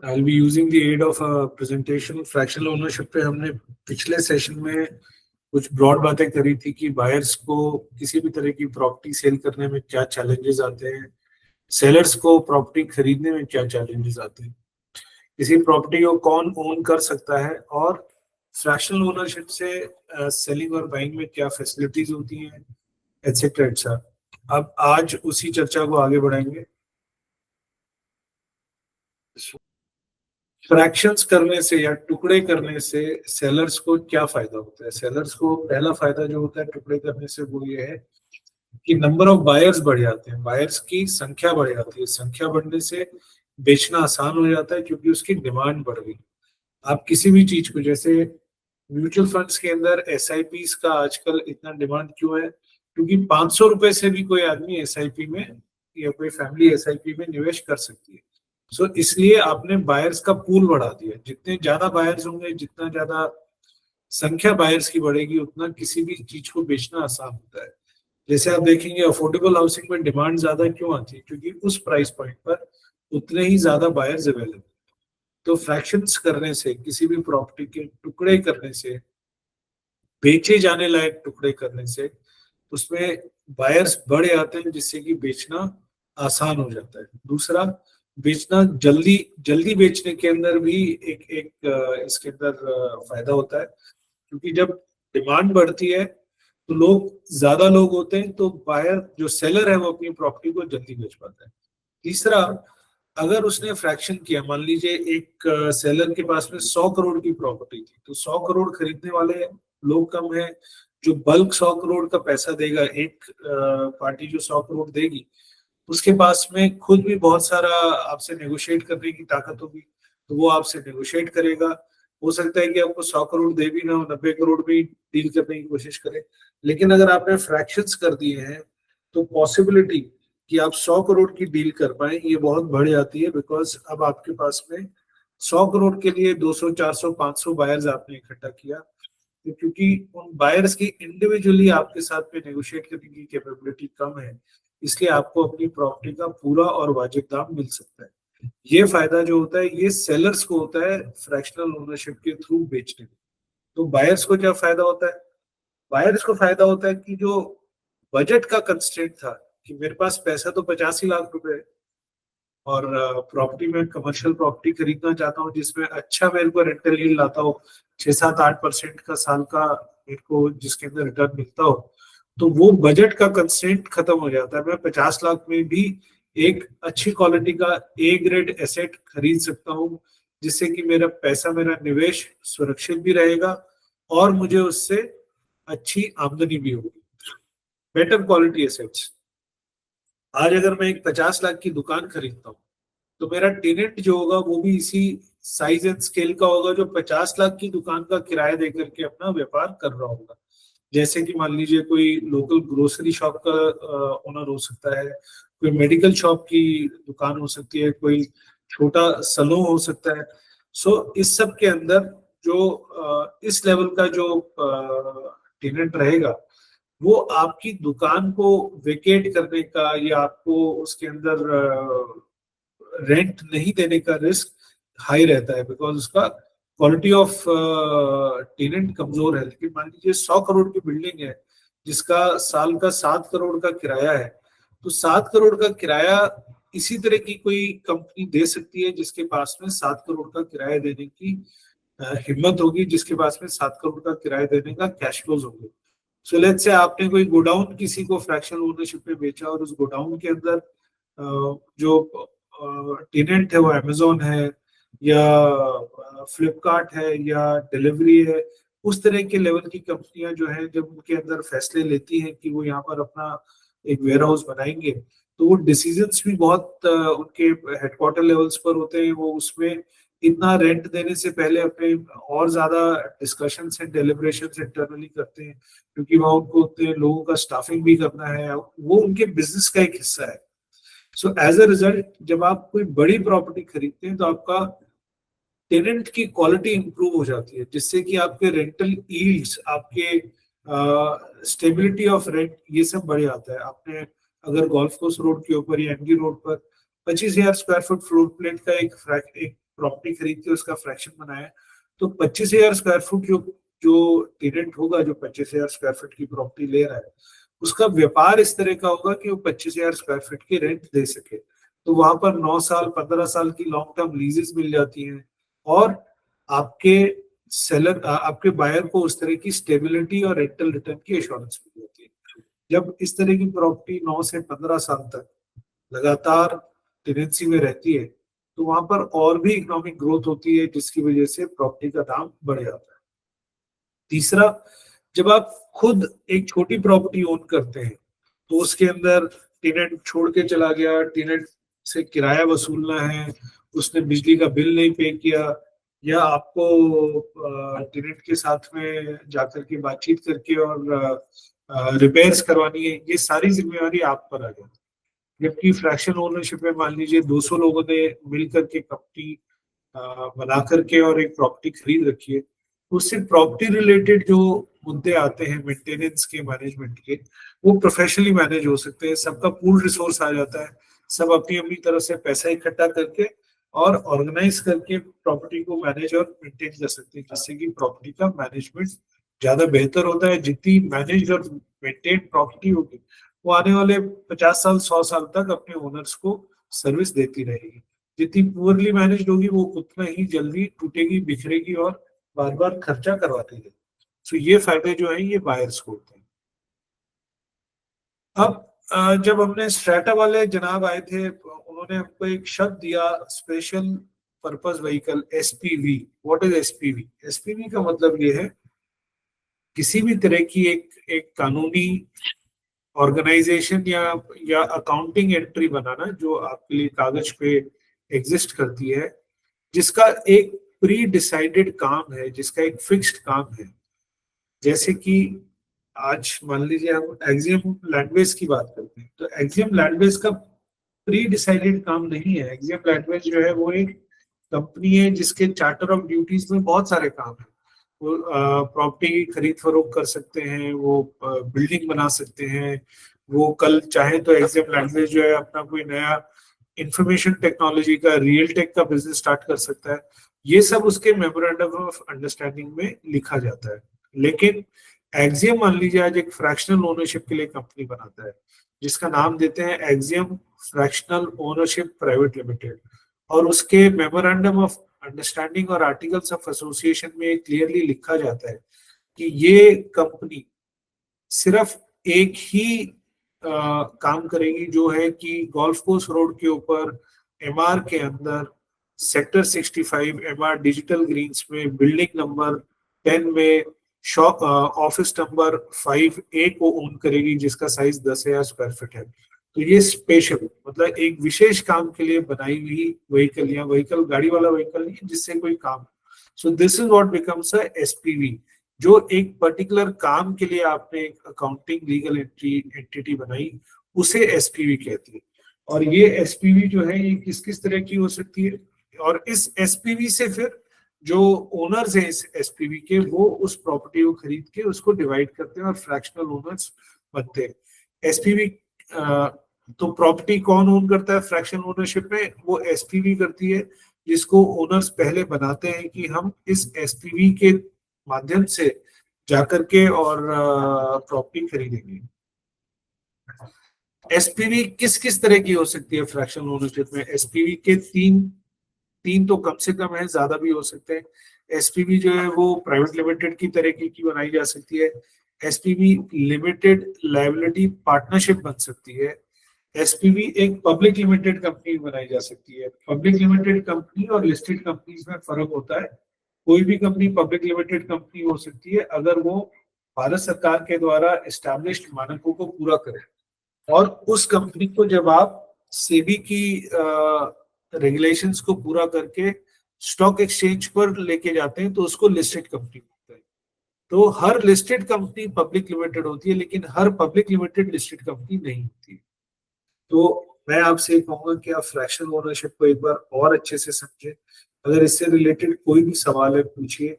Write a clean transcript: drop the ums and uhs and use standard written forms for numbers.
I'll be using the aid of a presentation. Fractional ownership पे हमने पिछले session में कुछ ब्रॉड बातें करी थी कि बायर्स को किसी भी तरह की प्रॉपर्टी सेल करने में क्या चैलेंजेस आते हैं, सेलर्स को प्रॉपर्टी खरीदने में क्या चैलेंजेस आते हैं, किसी प्रॉपर्टी को कौन ओन कर सकता है, और फ्रैक्शनल ओनरशिप से सेलिंग और बाइंग में क्या फैसिलिटीज होती हैं, एटसेट्रा एटसेट्रा। अब आज उसी चर्चा को आगे बढ़ाएंगे। फ्रैक्शंस करने से या टुकड़े करने से सेलर्स को क्या फायदा होता है? सेलर्स को पहला फायदा जो होता है टुकड़े करने से वो ये है कि नंबर ऑफ बायर्स बढ़ जाते हैं, बायर्स की संख्या बढ़ जाती है। संख्या बढ़ने से बेचना आसान हो जाता है क्योंकि उसकी डिमांड बढ़ गई। आप किसी भी चीज को, जैसे म्यूचुअल फंड्स के अंदर एसआईपीस का आजकल इतना डिमांड क्यों है? क्योंकि 500 रुपए से भी कोई आदमी एसआईपी में या कोई फैमिली एसआईपी में निवेश कर सकती है। सो इसलिए आपने बायर्स का पूल बढ़ा दिया। जितने ज्यादा बायर्स होंगे, जितना ज्यादा संख्या बायर्स की बढ़ेगी, उतना किसी भी चीज को बेचना आसान होता है। जैसे आप देखेंगे अफोर्डेबल हाउसिंग में डिमांड ज्यादा क्यों आती है? क्योंकि उस प्राइस पॉइंट पर उतने ही ज्यादा बायर्स अवेलेबल। तो फ्रैक्शंस करने से, किसी भी प्रॉपर्टी के टुकड़े करने से, बेचे जाने लायक टुकड़े करने से, उसमें बायर्स बढ़ जाते हैं जिससे कि बेचना आसान हो जाता है। दूसरा, बेचना जल्दी जल्दी बेचने के अंदर भी एक एक इसके अंदर फायदा होता है, क्योंकि जब डिमांड बढ़ती है तो ज्यादा लोग होते हैं, तो बायर जो सेलर है वो अपनी प्रॉपर्टी को जल्दी बेच पाता है। तीसरा, अगर उसने फ्रैक्शन किया, मान लीजिए एक सेलर के पास में 100 करोड़ की प्रॉपर्टी थी, तो 100 करोड़ खरीदने वाले लोग कम है। जो बल्क 100 करोड़ का पैसा देगा, एक पार्टी जो 100 करोड़ देगी, उसके पास में खुद भी बहुत सारा आपसे नेगोशिएट करने की ताकत होगी, तो वो आपसे नेगोशिएट करेगा। हो सकता है कि आपको 100 करोड़ दे भी ना हो, 90 करोड़ भी डील करने की कोशिश करे। लेकिन अगर आपने फ्रैक्शंस कर दिए हैं तो पॉसिबिलिटी कि आप 100 करोड़ की डील कर पाए ये बहुत बढ़ जाती है, बिकॉज अब आपके पास में 100 करोड़ के लिए 200, 400, 500 बायर्स आपने इकट्ठा किया, क्योंकि उन बायर्स की इंडिविजुअली आपके साथ में नेगोशिएट करने की कैपेबिलिटी कम है, इसलिए आपको अपनी प्रॉपर्टी का पूरा और वाजिब दाम मिल सकता है। ये फायदा जो होता है ये सेलर्स को होता है फ्रैक्शनल ओनरशिप के थ्रू बेचने में। तो बायर्स को क्या फायदा होता है? बायर्स को फायदा होता है कि जो बजट का कंस्ट्रेंट था कि मेरे पास पैसा तो 85 लाख रुपए है और प्रॉपर्टी में कमर्शियल प्रॉपर्टी खरीदना चाहता हूँ जिसमें अच्छा मेरे को रेंटल यील्ड आता हो, 6-7-8% का साल का मेरे को जिसके अंदर रिटर्न मिलता हो, तो वो बजट का कंस्ट्रेंट खत्म हो जाता है। मैं 50 लाख में भी एक अच्छी क्वालिटी का ए ग्रेड एसेट खरीद सकता हूँ, जिससे कि मेरा पैसा, मेरा निवेश सुरक्षित भी रहेगा और मुझे उससे अच्छी आमदनी भी होगी। Better quality assets. आज अगर मैं एक 50 लाख की दुकान खरीदता हूँ तो मेरा टेनेंट जो होगा वो भी इसी साइज एंड स्केल का होगा जो 50 लाख की दुकान का किराया देकर के अपना व्यापार कर रहा होगा। जैसे कि मान लीजिए कोई लोकल ग्रोसरी शॉप का ओनर हो सकता है, कोई मेडिकल शॉप की दुकान हो सकती है, कोई छोटा सलून हो सकता है। सो इस सब के अंदर जो इस लेवल का जो टेनेंट रहेगा वो आपकी दुकान को वेकेट करने का या आपको उसके अंदर रेंट नहीं देने का रिस्क हाई रहता है, बिकॉज उसका क्वालिटी ऑफ टेनेंट कमजोर है। लेकिन मान लीजिए 100 करोड़ की बिल्डिंग है जिसका साल का 7 करोड़ का किराया है, तो 7 करोड़ का किराया इसी तरह की कोई कंपनी दे सकती है जिसके पास में 7 करोड़ का किराया देने की हिम्मत होगी, जिसके पास में 7 करोड़ का किराया देने का कैश फ्लोज होंगे। सो लेट्स से आपने कोई गोडाउन किसी को फ्रैक्शनल ओनरशिप में बेचा और उस गोडाउन के अंदर जो टेनेंट है वो अमेजोन है या फ्लिपकार्ट है या डिलीवरी है, उस तरह के लेवल की कंपनियां जो है जब उनके अंदर फैसले लेती हैं कि वो यहाँ पर अपना एक वेयर हाउस बनाएंगे, तो वो डिसीजंस भी बहुत उनके हेडक्वार्टर लेवल्स पर होते हैं। वो उसमें इतना रेंट देने से पहले अपने और ज्यादा डिस्कशंस एंड डेलिब्रेशंस इंटरनली करते हैं, क्योंकि वहाँ उनको उतने लोगों का स्टाफिंग भी करना है, वो उनके बिजनेस का एक हिस्सा है। सो एज अ रिजल्ट जब आप कोई बड़ी प्रॉपर्टी खरीदते हैं तो आपका टेनेंट की क्वालिटी इंप्रूव हो जाती है, जिससे कि आपके रेंटल यील्ड्स, आपके स्टेबिलिटी ऑफ रेंट, ये सब बढ़ जाता है। आपने अगर गोल्फ कोर्स रोड के ऊपर या एमजी रोड पर 25,000 स्क्वायर फुट फ्लोर प्लेट का एक प्रॉपर्टी खरीद के उसका फ्रैक्शन बनाया, तो 25,000 स्क्वायर फुट जो टेनेंट होगा, जो 25,000 स्क्वायर फीट की प्रॉपर्टी ले रहा है, उसका व्यापार इस तरह का होगा कि वो 25,000 स्क्वायर फीट की रेंट दे सके। तो वहां पर 9 साल 15 साल की लॉन्ग टर्म लीजेस मिल जाती हैं, और आपके आपके बायर को उस तरह की स्टेबिलिटी और रेंटल रिटर्न की एश्योरेंस मिल जाती है। जब इस तरह की प्रॉपर्टी 9 से 15 साल तक लगातार टेनेंसी में रहती है, तो वहां पर और भी इकोनॉमिक ग्रोथ होती है, जिसकी वजह से प्रॉपर्टी का दाम बढ़ जाता है। तीसरा, जब आप खुद एक छोटी प्रॉपर्टी ओन करते हैं, तो उसके अंदर टेनेंट छोड़ के चला गया, टेनेंट से किराया वसूलना है, उसने बिजली का बिल नहीं पे किया, या आपको टेनेंट के साथ में जाकर के बातचीत करके और रिपेयर्स करवानी है, ये सारी जिम्मेवारी आप पर आ जाती है। जबकि फ्रैक्शन ओनरशिप में मान लीजिए 200 लोगों ने मिल करके कंपनी बना करके और एक प्रॉपर्टी खरीद रखी है, उससे प्रॉपर्टी रिलेटेड जो मुद्दे आते हैं मेंटेनेंस के, मैनेजमेंट के, वो प्रोफेशनली मैनेज हो सकते हैं। सबका पूल रिसोर्स आ जाता है, सब अपनी अपनी तरफ से पैसा इकट्ठा करके और ऑर्गेनाइज करके प्रॉपर्टी को मैनेज और मेंटेन कर सकते हैं, जिससे कि प्रॉपर्टी का मैनेजमेंट ज्यादा बेहतर होता है। जितनी मैनेज और मेंटेन प्रॉपर्टी होगी, वो आने वाले 50 साल 100 साल तक अपने ओनर्स को सर्विस देती रहेगी। जितनी पुअरली मैनेज होगी, वो उतना ही जल्दी टूटेगी, बिखरेगी और बार बार खर्चा करवाती है। तो ये फायदे जो है, ये बायर्स को होते हैं। अब जब हमने स्ट्रेटा वाले जनाब आए थे, उन्होंने हमको एक शब्द दिया, special purpose vehicle, SPV. What is SPV? SPV का मतलब ये है, किसी भी तरह की एक कानूनी ऑर्गेनाइजेशन या अकाउंटिंग एंट्री बनाना जो आपके लिए कागज पे एग्जिस्ट करती है, जिसका एक प्री डिसाइडेड काम है, जिसका एक फिक्स्ड काम है। जैसे कि आज मान लीजिए हम एक्सियम लैंडवेज की बात करते हैं, तो एक्सियम लैंडवेज का प्री डिसाइडेड काम नहीं है। एक्सियम लैंडवेज जो है, वो एक कंपनी है जिसके चार्टर ऑफ ड्यूटीज में बहुत सारे काम है। वो प्रॉपर्टी खरीद फरोख्त कर सकते हैं, वो बिल्डिंग बना सकते हैं, वो कल चाहे तो एक्सियम लैंडवेज जो है अपना कोई नया इंफॉर्मेशन टेक्नोलॉजी का, रियल टेक का बिजनेस स्टार्ट कर सकता है। ये सब उसके मेमोरेंडम ऑफ अंडरस्टैंडिंग में लिखा जाता है। लेकिन एक्सियम मान लीजिए आज एक फ्रैक्शनल ओनरशिप के लिए कंपनी बनाता है, जिसका नाम देते हैं axiom fractional ownership private limited, और उसके मेमोरेंडम ऑफ अंडरस्टैंडिंग और आर्टिकल्स ऑफ एसोसिएशन में क्लियरली लिखा जाता है कि ये कंपनी सिर्फ एक ही काम करेगी, जो है कि गोल्फ कोर्स रोड के ऊपर एमआर के अंदर सेक्टर 65 एमआर डिजिटल ग्रीन्स में बिल्डिंग नंबर 10 में शॉप ऑफिस नंबर 5A को ओन करेगी, जिसका साइज 10,000 स्क्वायर फीट है। तो ये स्पेशल, मतलब एक विशेष काम के लिए बनाई हुई व्हीकल, या व्हीकल गाड़ी वाला व्हीकल नहीं, जिससे कोई काम। So this is what becomes a SPV, जो एक पर्टिकुलर काम के लिए आपने एक अकाउंटिंग लीगल एंटिटी बनाई, उसे एसपीवी कहती है। और ये एसपीवी जो है, ये किस किस तरह की हो सकती है, और इस एसपीवी से फिर जो ओनर्स हैं इस एसपीवी के, वो उस प्रॉपर्टी को खरीद के उसको डिवाइड करते हैं और फ्रैक्शनल ओनर्स बनते हैं। एसपीवी तो प्रॉपर्टी कौन ओन करता है फ्रैक्शनल ओनरशिप में? वो एसपीवी करती है, जिसको ओनर्स पहले बनाते हैं कि हम इस एसपीवी के माध्यम से जाकर के और प्रॉपर्टी खरीदेंगे। एसपीवी किस किस तरह की हो सकती है फ्रैक्शनल ओनरशिप में? एसपीवी के तीन तो कम से कम है, ज्यादा भी हो सकते हैं। एसपीवी जो है वो प्राइवेट लिमिटेड की तरह की बनाई जा सकती है। एसपीवी लिमिटेड लायबिलिटी पार्टनरशिप बन सकती है। एसपीवी एक पब्लिक लिमिटेड कंपनी बनाई जा सकती है। पब्लिक लिमिटेड कंपनी और लिस्टेड कंपनीज में फर्क होता है। कोई भी कंपनी पब्लिक लिमिटेड कंपनी हो सकती है अगर वो भारत सरकार के द्वारा एस्टैब्लिश्ड मानकों को पूरा करे, और उस कंपनी को जब आप सेबी की रेगुलेशंस को पूरा करके स्टॉक एक्सचेंज पर लेके जाते हैं, तो उसको लिस्टेड कंपनी बोलते हैं। तो हर लिस्टेड कंपनी पब्लिक लिमिटेड होती है, लेकिन हर पब्लिक लिमिटेड लिस्टेड कंपनी नहीं होती। तो मैं आपसे कहूंगा कि आप फ्रैक्शनल ओनरशिप को एक बार और अच्छे से समझें। अगर इससे रिलेटेड कोई भी सवाल है, पूछिए।